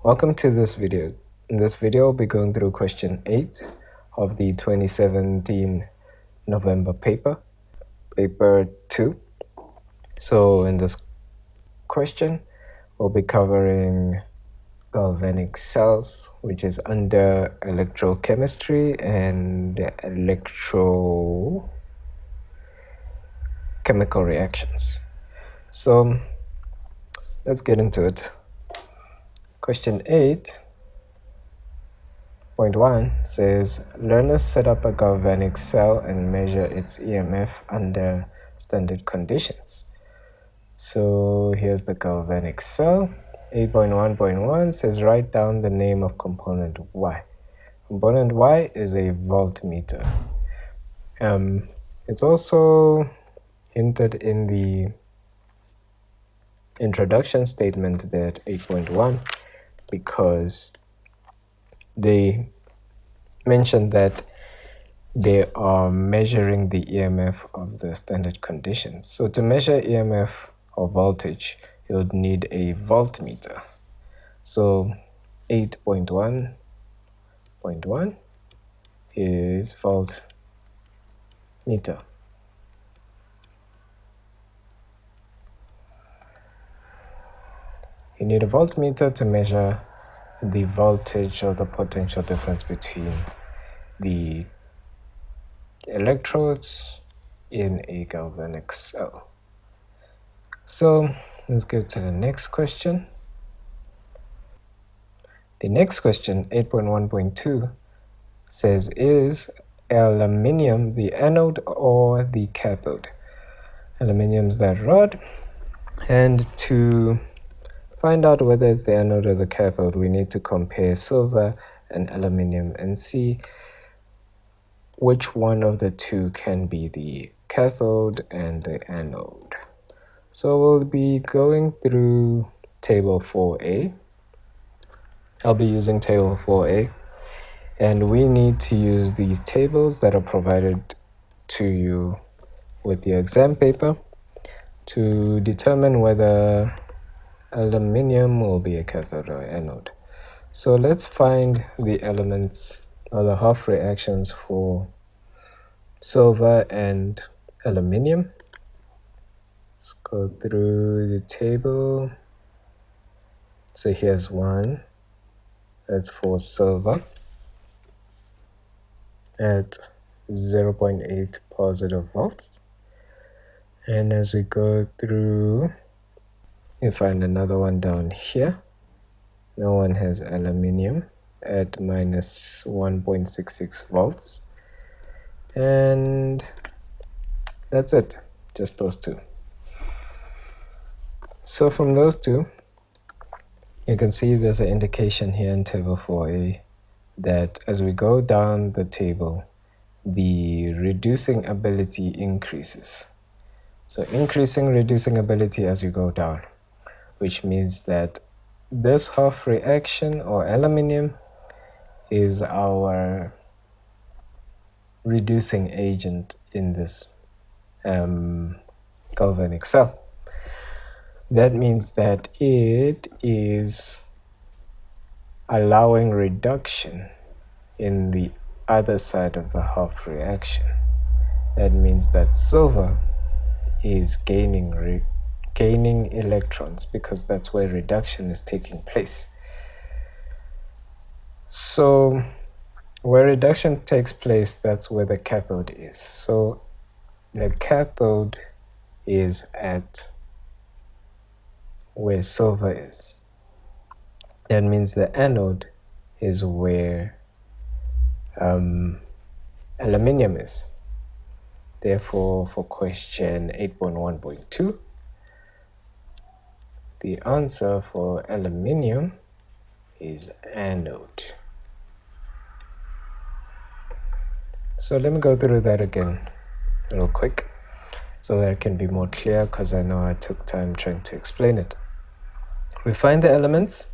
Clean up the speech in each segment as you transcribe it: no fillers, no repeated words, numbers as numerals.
Welcome to this video. In this video, we'll be going through question 8 of the 2017 November paper 2. So in this question, we'll be covering galvanic cells, which is under electrochemistry and electrochemical reactions. So let's get into it. Question 8.1 says, learners set up a galvanic cell and measure its EMF under standard conditions. So here's the galvanic cell. 8.1.1 says, write down the name of component Y. Component Y is a voltmeter. It's also hinted in the introduction statement there at 8.1 because they mentioned that they are measuring the EMF of the standard conditions. So to measure EMF or voltage, you would need a voltmeter. So 8.1.1 is voltmeter. You need a voltmeter to measure the voltage or the potential difference between the electrodes in a galvanic cell. So let's go to the next question. The next question, 8.1.2, says, is aluminium the anode or the cathode? Aluminium is that rod, and to find out whether it's the anode or the cathode, we need to compare silver and aluminium and see which one of the two can be the cathode and the anode. So we'll be going through table 4a. I'll be using table 4a, and we need to use these tables that are provided to you with your exam paper to determine whether aluminium will be a cathode or anode. So let's find the elements or the half reactions for silver and aluminium. Let's go through the table. So here's one. That's for silver at 0.8 positive volts. And as we go through, you find another one down here. No one has aluminium at minus 1.66 volts. And that's it, just those two. So from those two, you can see there's an indication here in table 4a that as we go down the table, the reducing ability increases. So increasing reducing ability as you go down, which means that this half reaction or aluminium is our reducing agent in this galvanic cell. That means that it is allowing reduction in the other side of the half reaction. That means that silver is gaining electrons because that's where reduction is taking place. So where reduction takes place, that's where the cathode is. So the cathode is at where silver is. That means the anode is where aluminium is. Therefore, for question 8.1.2, the answer for aluminium is anode. So let me go through that again real quick so that it can be more clear, because I know I took time trying to explain it. We find the elements.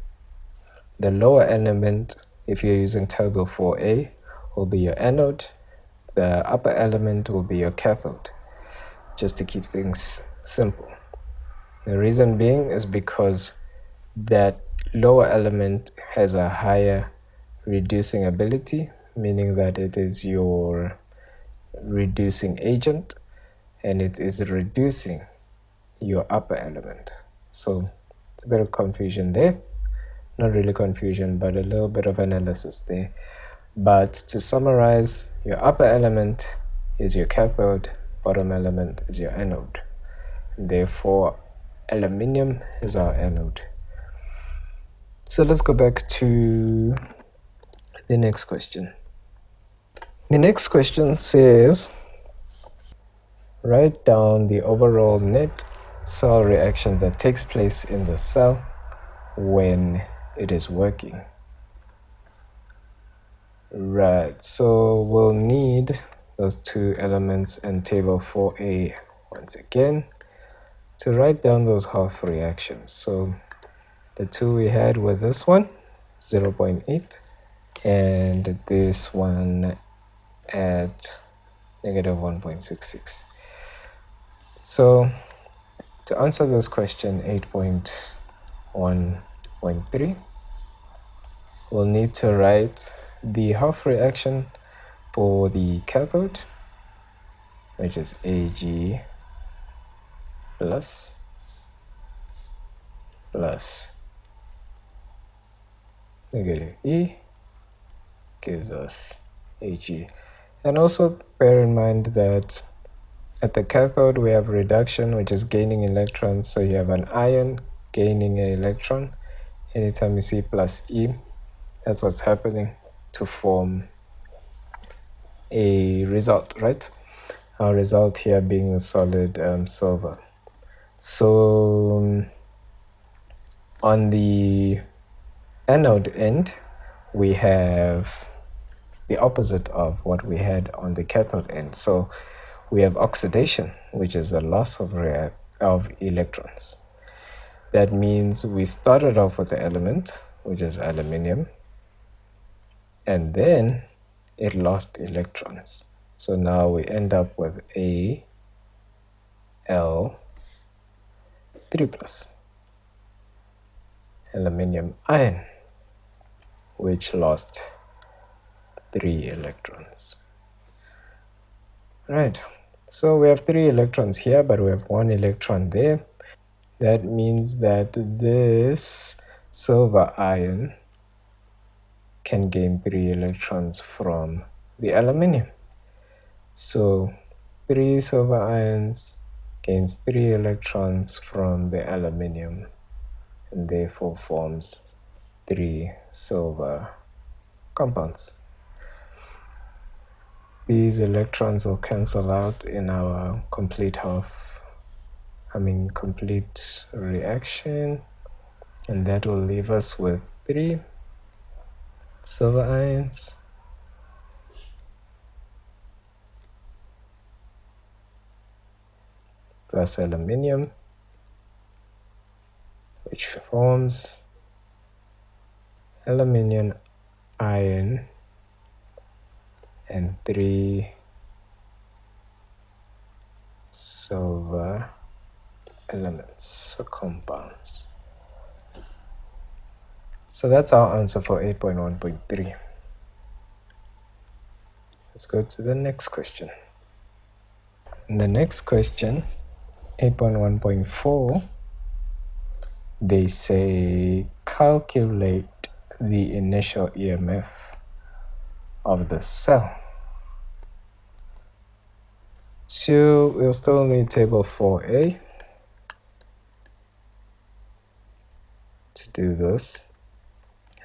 The lower element, if you're using table 4a, will be your anode. The upper element will be your cathode, just to keep things simple. The reason being is because that lower element has a higher reducing ability, meaning that it is your reducing agent and it is reducing your upper element. So it's a bit of confusion there. Not really confusion, but a little bit of analysis there. But to summarize, your upper element is your cathode, bottom element is your anode. Therefore, aluminium is our anode. So let's go back to the next question. The next question says, write down the overall net cell reaction that takes place in the cell when it is working. Right, so we'll need those two elements in table 4a once again to write down those half reactions. So the two we had were this one, 0.8, and this one at negative 1.66. So to answer this question 8.1.3, we'll need to write the half reaction for the cathode, which is Ag plus negative E gives us Ag. And also bear in mind that at the cathode we have reduction, which is gaining electrons. So you have an ion gaining an electron. Anytime you see plus E, that's what's happening to form a result, right? Our result here being a solid silver. So on the anode end, we have the opposite of what we had on the cathode end. So we have oxidation, which is a loss of electrons. That means we started off with the element, which is aluminium, and then it lost electrons. So now we end up with Al3+, aluminium ion, which lost 3 electrons. Right, so we have 3 electrons here, but we have 1 electron there. That means that this silver ion can gain 3 electrons from the aluminium. So 3 silver ions gains 3 electrons from the aluminium and therefore forms 3 silver compounds. These electrons will cancel out in our complete reaction, and that will leave us with 3 silver ions plus aluminium, which forms aluminium ion and 3 silver elements or compounds. So that's our answer for 8.1.3. Let's go to the next question. In the next question, 8.1.4, they say calculate the initial EMF of the cell. So we'll still need table 4a to do this.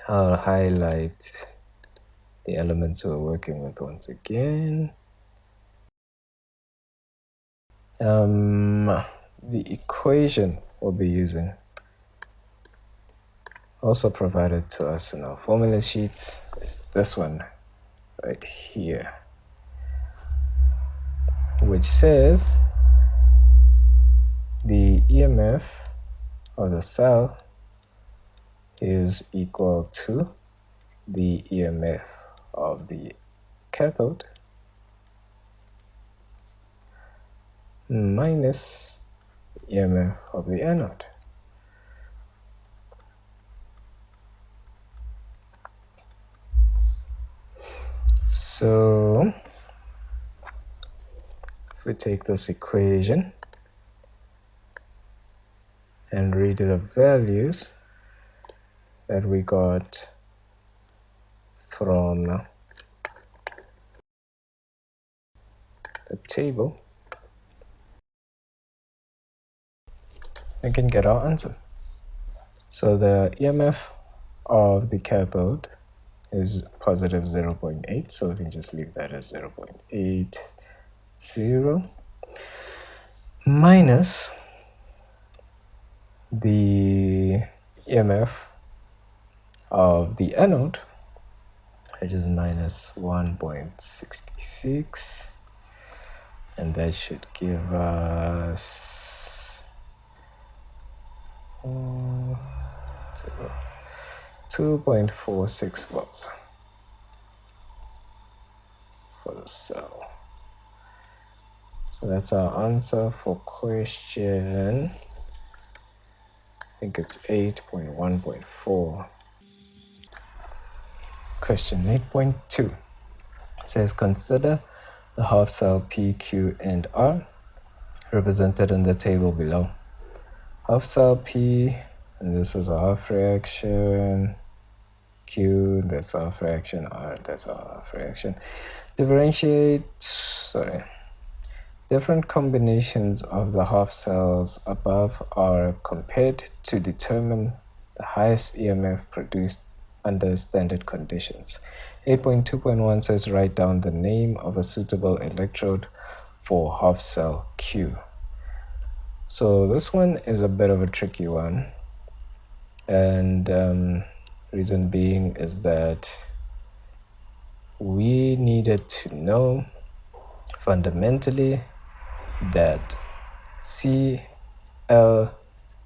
I'll highlight the elements we're working with once again. The equation we'll be using, also provided to us in our formula sheets, is this one right here, which says the EMF of the cell is equal to the EMF of the cathode minus EMF of the anode. So if we take this equation and read the values that we got from the table, we can get our answer. So the EMF of the cathode is positive 0.8, so we can just leave that as 0.80 minus the EMF of the anode, which is minus 1.66, and that should give us 2.46 volts for the cell. So that's our answer for question, I think it's 8.1.4. Question 8.2 says, consider the half cell P, Q, and R represented in the table below. Half cell P, and this is a half reaction. Q, that's half reaction. R, that's a half reaction. Different combinations of the half cells above are compared to determine the highest EMF produced under standard conditions. 8.2.1 says write down the name of a suitable electrode for half cell Q. So this one is a bit of a tricky one, and reason being is that we needed to know fundamentally that Cl2,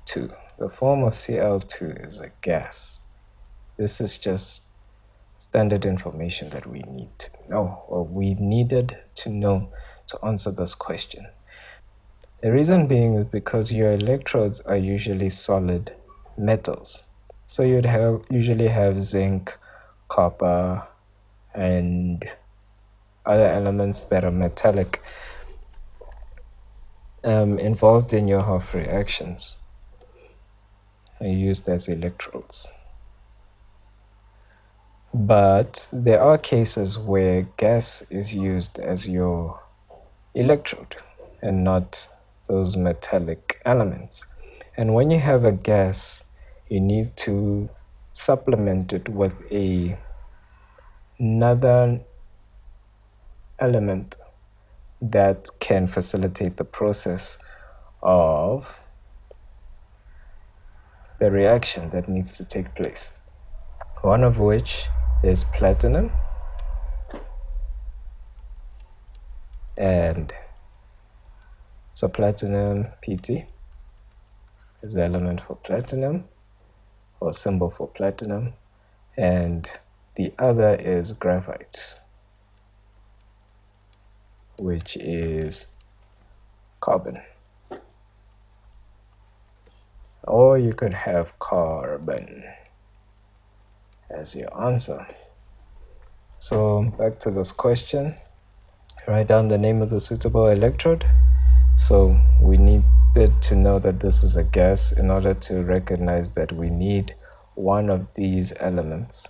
the form of Cl2 is a gas. This is just standard information that we need to know, or we needed to know to answer this question. The reason being is because your electrodes are usually solid metals. So you'd usually have zinc, copper, and other elements that are metallic involved in your half reactions and used as electrodes. But there are cases where gas is used as your electrode and not those metallic elements. And when you have a gas, you need to supplement it with another element that can facilitate the process of the reaction that needs to take place. One of which is platinum, and so platinum PT is the element for platinum, or symbol for platinum, and the other is graphite, which is carbon. Or you could have carbon as your answer. So back to this question, write down the name of the suitable electrode. So we needed to know that this is a gas in order to recognize that we need one of these elements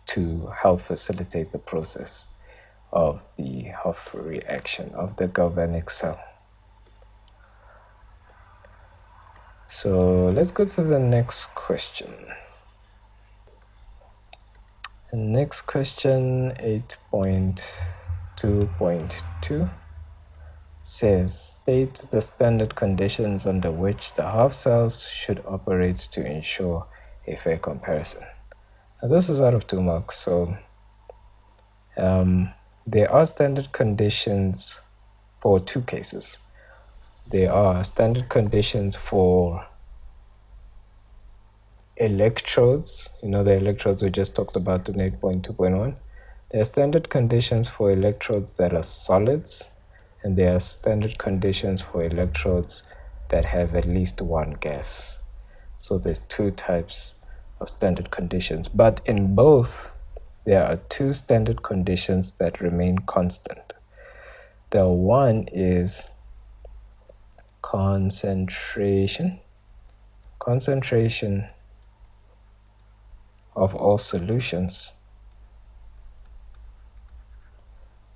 to help facilitate the process of the half reaction of the galvanic cell. So let's go to the next question. The next question, 8.2.2, says state the standard conditions under which the half cells should operate to ensure a fair comparison. Now this is out of 2 marks, so there are standard conditions for 2 cases. There are standard conditions for electrodes, the electrodes we just talked about in 8.2.1. There are standard conditions for electrodes that are solids, and there are standard conditions for electrodes that have at least one gas. So there's 2 types of standard conditions, but in both there are two standard conditions that remain constant. The one is concentration. Concentration of all solutions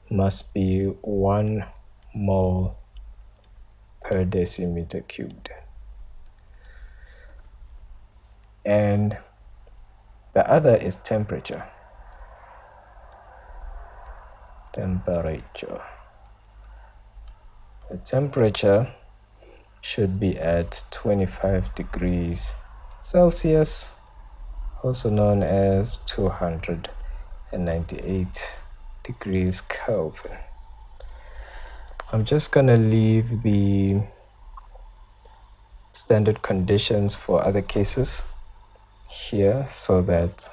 must be 1 mole per decimeter cubed. And the other is temperature. Temperature. The temperature should be at 25 degrees Celsius, also known as 298 degrees Kelvin. I'm just going to leave the standard conditions for other cases here so that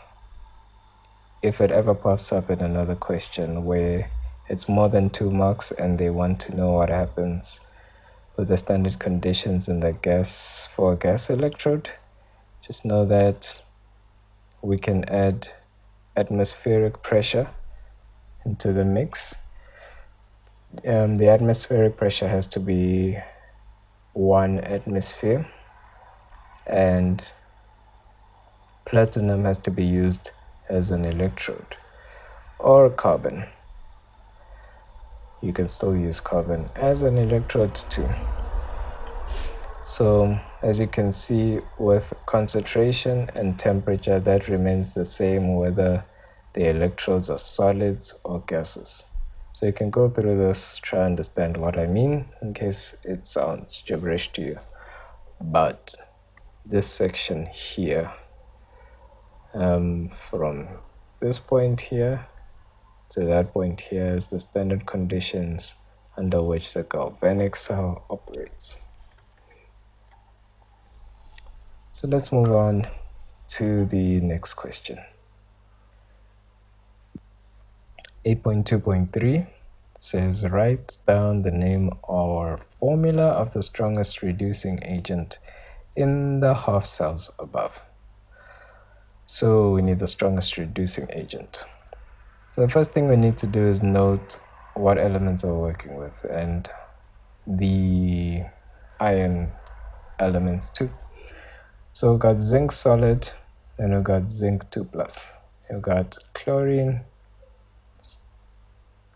if it ever pops up in another question where it's more than 2 marks and they want to know what happens with the standard conditions in the gas for a gas electrode, just know that we can add atmospheric pressure into the mix. The atmospheric pressure has to be 1 atmosphere, and platinum has to be used as an electrode, or carbon. You can still use carbon as an electrode too. So as you can see, with concentration and temperature, that remains the same whether the electrodes are solids or gases. So you can go through this, try to understand what I mean in case it sounds gibberish to you. But this section here, from this point here to that point here, is the standard conditions under which the galvanic cell operates. So let's move on to the next question. 8.2.3 says write down the name or formula of the strongest reducing agent in the half cells above. So we need the strongest reducing agent. So the first thing we need to do is note what elements we're working with and the iron elements too. So we got zinc solid, and we got zinc 2+. We got chlorine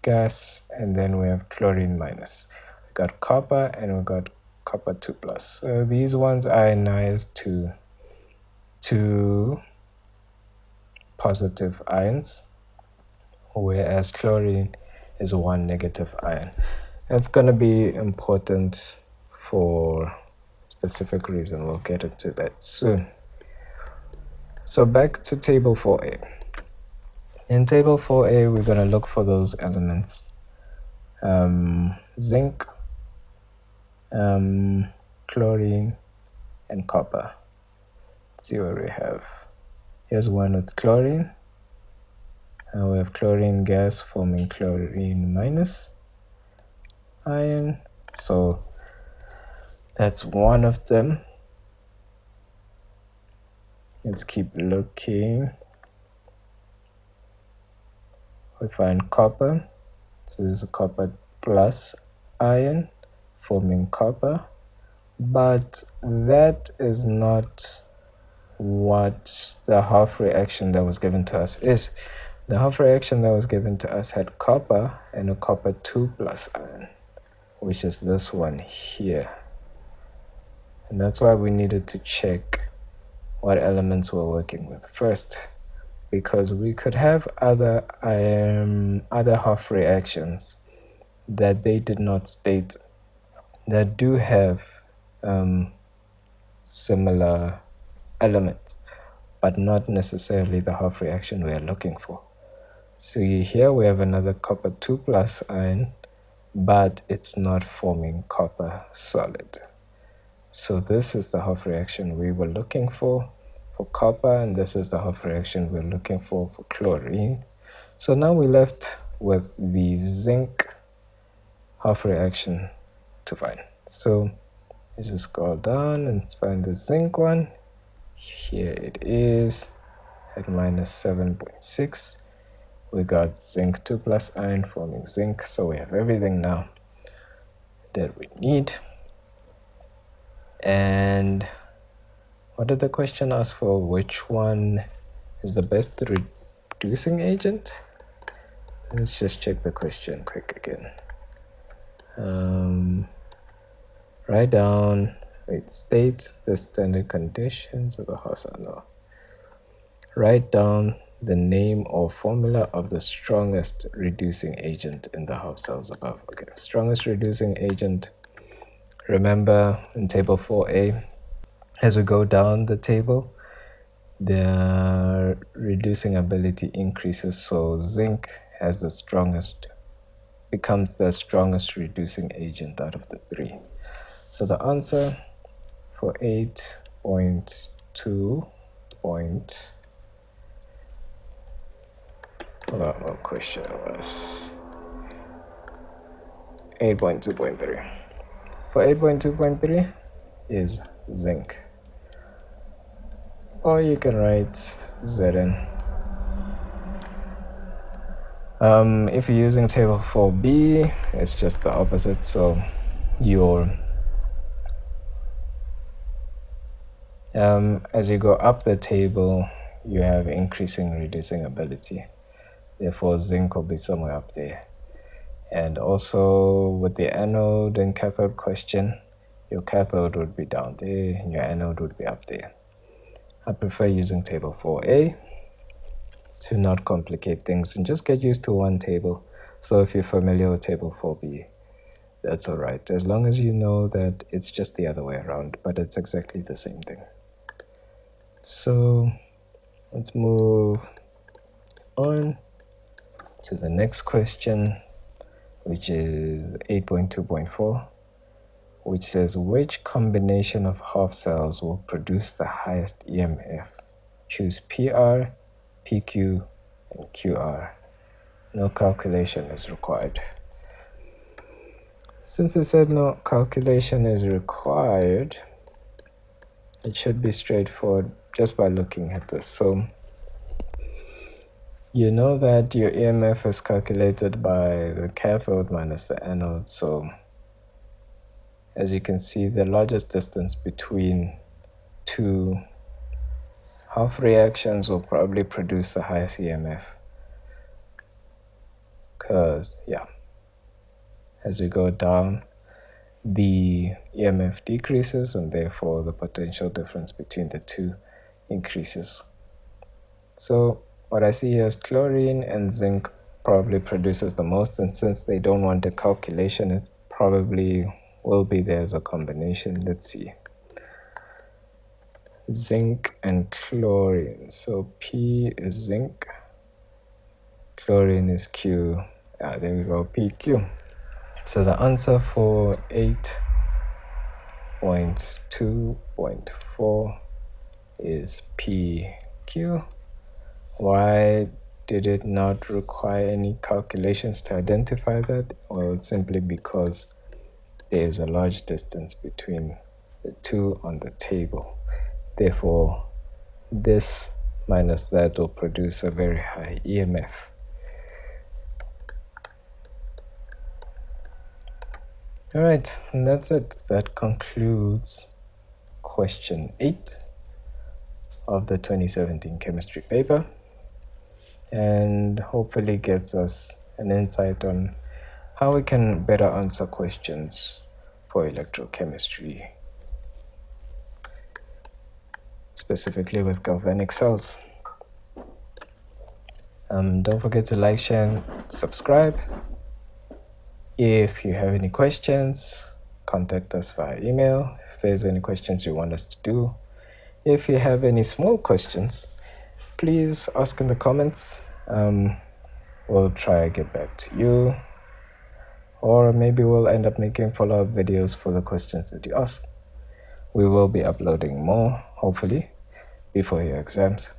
gas, and then we have chlorine minus. We got copper, and we got copper 2+. So these ones ionize to 2 positive ions, whereas chlorine is 1 negative ion. That's going to be important for a specific reason. We'll get into that soon. So back to table 4a. In table 4a, we're going to look for those elements. Zinc, chlorine, and copper. Let's see what we have. Here's one with chlorine. We have chlorine gas forming chlorine minus ion. So that's one of them. Let's keep looking. We find copper. So this is a copper plus ion forming copper. But that is not what the half reaction that was given to us is. The half reaction that was given to us had copper and a copper 2+ ion, which is this one here. And that's why we needed to check what elements we're working with first, because we could have other half reactions that they did not state that do have similar elements, but not necessarily the half reaction we are looking for. So here we have another copper 2+ ion, but it's not forming copper solid. So this is the half reaction we were looking for copper, and this is the half reaction we're looking for chlorine. So now we're left with the zinc half reaction to find. So let's just scroll down and find the zinc one. Here it is at -7.6. We got zinc 2 plus iron forming zinc, so we have everything now that we need. And what did the question ask for? Which one is the best reducing agent? Let's just check the question quick again. Write down, it states the standard conditions of the house. No. Write down the name or formula of the strongest reducing agent in the half cells above. Okay, strongest reducing agent. Remember in table 4a, as we go down the table, the reducing ability increases, so zinc has the strongest, becomes the strongest reducing agent out of the three. So the answer for 8.2 point, hold on, what question it was? 8.2.3. For 8.2.3 is zinc. Or you can write Zn. If you're using table 4b, it's just the opposite. So your as you go up the table, you have increasing reducing ability. Therefore, zinc will be somewhere up there. And also with the anode and cathode question, your cathode would be down there and your anode would be up there. I prefer using table 4a to not complicate things and just get used to one table. So if you're familiar with table 4b, that's all right, as long as you know that it's just the other way around, but it's exactly the same thing. So let's move on to the next question, which is 8.2.4, which says, which combination of half cells will produce the highest EMF? Choose PR, PQ, and QR. No calculation is required. Since it said no calculation is required, it should be straightforward just by looking at this. So you know that your EMF is calculated by the cathode minus the anode. So as you can see, the largest distance between two half reactions will probably produce the highest EMF. Because, yeah, as you go down, the EMF decreases and therefore the potential difference between the two increases. So what I see here is chlorine and zinc probably produces the most, and since they don't want a calculation, it probably will be there as a combination. Let's see. Zinc and chlorine. So P is zinc, chlorine is Q. There we go, PQ. So the answer for 8.2.4 is PQ. Why did it not require any calculations to identify that? Well, it's simply because there is a large distance between the two on the table. Therefore, this minus that will produce a very high EMF. All right, and that's it. That concludes question 8 of the 2017 chemistry paper, and hopefully gets us an insight on how we can better answer questions for electrochemistry, specifically with galvanic cells. Don't forget to like, share, and subscribe. If you have any questions, contact us via email. If there's any questions you want us to do, if you have any small questions, please ask in the comments. We'll try to get back to you, or maybe we'll end up making follow-up videos for the questions that you asked. We will be uploading more, hopefully, before your exams.